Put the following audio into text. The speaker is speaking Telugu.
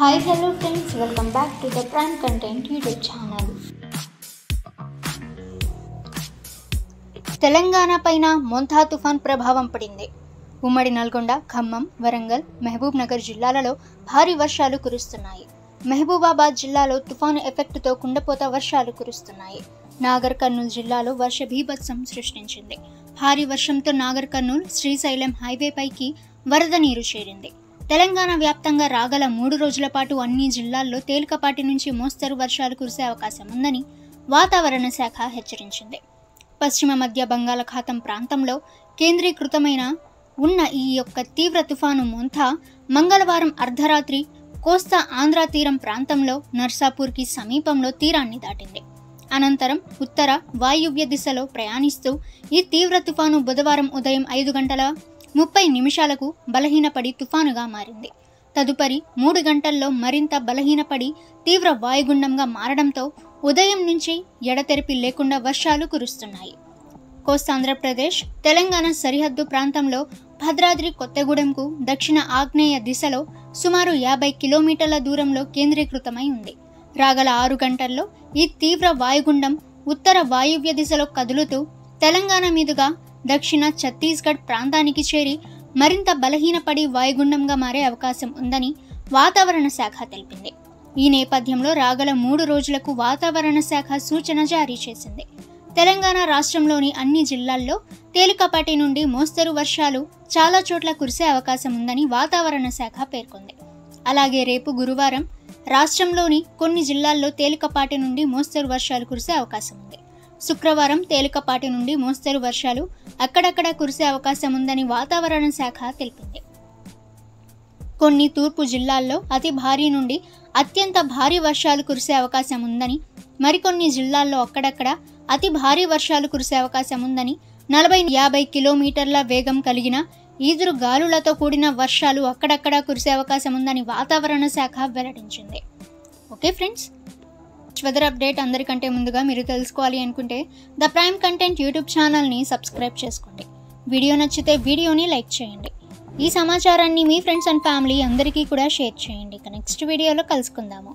Hi, hello friends, welcome back to the Prime Content YouTube channel. Telangana పైన మోంతా తుఫాన్ ప్రభావం పడింది. ఉమ్మడి నల్గొండ, ఖమ్మం, వరంగల్, మహబూబ్ నగర్ జిల్లాలలో భారీ వర్షాలు కురుస్తున్నాయి. మహబూబాబాద్ జిల్లాలో తుఫాను ఎఫెక్టుతో కుండపోత వర్షాలు కురుస్తున్నాయి. నాగర్ కర్నూలు జిల్లాలో వర్ష బీభత్సం సృష్టించింది. భారీ వర్షంతో నాగర్ కర్నూలు శ్రీశైలం హైవే పైకి వరద నీరు చేరింది. తెలంగాణ వ్యాప్తంగా రాగల 3 రోజుల పాటు అన్ని జిల్లాల్లో తేలికపాటి నుంచి మోస్తరు వర్షాలు కురిసే అవకాశం ఉందని వాతావరణ శాఖ హెచ్చరించింది. పశ్చిమ మధ్య బంగాళాఖాతం ప్రాంతంలో కేంద్రీకృతమైన ఉన్న ఈ యొక్క తీవ్ర తుఫాను మోంతా మంగళవారం అర్ధరాత్రి కోస్తా ఆంధ్ర తీరం ప్రాంతంలో నర్సాపూర్కి సమీపంలో తీరాన్ని దాటింది. అనంతరం ఉత్తర వాయువ్య దిశలో ప్రయాణిస్తూ ఈ తీవ్ర తుఫాను బుధవారం ఉదయం 5:30 బలహీనపడి తుఫానుగా మారింది. తదుపరి 3 గంటల్లో మరింత బలహీనపడి తీవ్ర వాయుగుండంగా మారడంతో ఉదయం నుంచి ఎడతెరిపి లేకుండా వర్షాలు కురుస్తున్నాయి. కోస్తాంధ్రప్రదేశ్, తెలంగాణ సరిహద్దు ప్రాంతంలో భద్రాద్రి కొత్తగూడెంకు దక్షిణ ఆగ్నేయ దిశలో సుమారు 50 కిలోమీటర్ల దూరంలో కేంద్రీకృతమై ఉంది. రాగల 6 గంటల్లో ఈ తీవ్ర వాయుగుండం ఉత్తర వాయువ్య దిశలో కదులుతూ తెలంగాణ మీదుగా దక్షిణ ఛత్తీస్గఢ్ ప్రాంతానికి చేరి మరింత బలహీనపడి వాయుగుండంగా మారే అవకాశం ఉందని వాతావరణ శాఖ తెలిపింది. ఈ నేపథ్యంలో రాగల 3 రోజులకు వాతావరణ శాఖ సూచన జారీ చేసింది. తెలంగాణ రాష్ట్రంలోని అన్ని జిల్లాల్లో తేలికపాటి నుండి మోస్తరు వర్షాలు చాలా చోట్ల కురిసే అవకాశం ఉందని వాతావరణ శాఖ పేర్కొంది. అలాగే రేపు గురువారం రాష్ట్రంలోని కొన్ని జిల్లాల్లో తేలికపాటి నుండి మోస్తరు వర్షాలు కురిసే అవకాశం ఉంది. శుక్రవారం తేలికపాటి నుండి మోస్తరు వర్షాలు అక్కడక్కడ కురిసే అవకాశం ఉందని వాతావరణ శాఖ తెలిపింది. కొన్ని తూర్పు జిల్లాల్లో అతి భారీ నుండి అత్యంత భారీ వర్షాలు కురిసే అవకాశం ఉందని, మరికొన్ని జిల్లాల్లో అక్కడక్కడ అతి భారీ వర్షాలు కురిసే అవకాశం ఉందని, 40-50 కిలోమీటర్ల వేగం కలిగిన ఈదురు గాలులతో కూడిన వర్షాలు అక్కడక్కడ కురిసే అవకాశం ఉందని వాతావరణ శాఖ వెల్లడించింది. ఓకే ఫ్రెండ్స్, వెదర్ అప్డేట్ అందరికంటే ముందుగా మీరు తెలుసుకోవాలి అనుకుంటే ద ప్రైమ్ కంటెంట్ యూట్యూబ్ ఛానల్ని సబ్స్క్రైబ్ చేసుకోండి. వీడియో నచ్చితే వీడియోని లైక్ చేయండి. ఈ సమాచారాన్ని మీ ఫ్రెండ్స్ అండ్ ఫ్యామిలీ అందరికీ కూడా షేర్ చేయండి. నెక్స్ట్ వీడియోలో కలుసుకుందాము.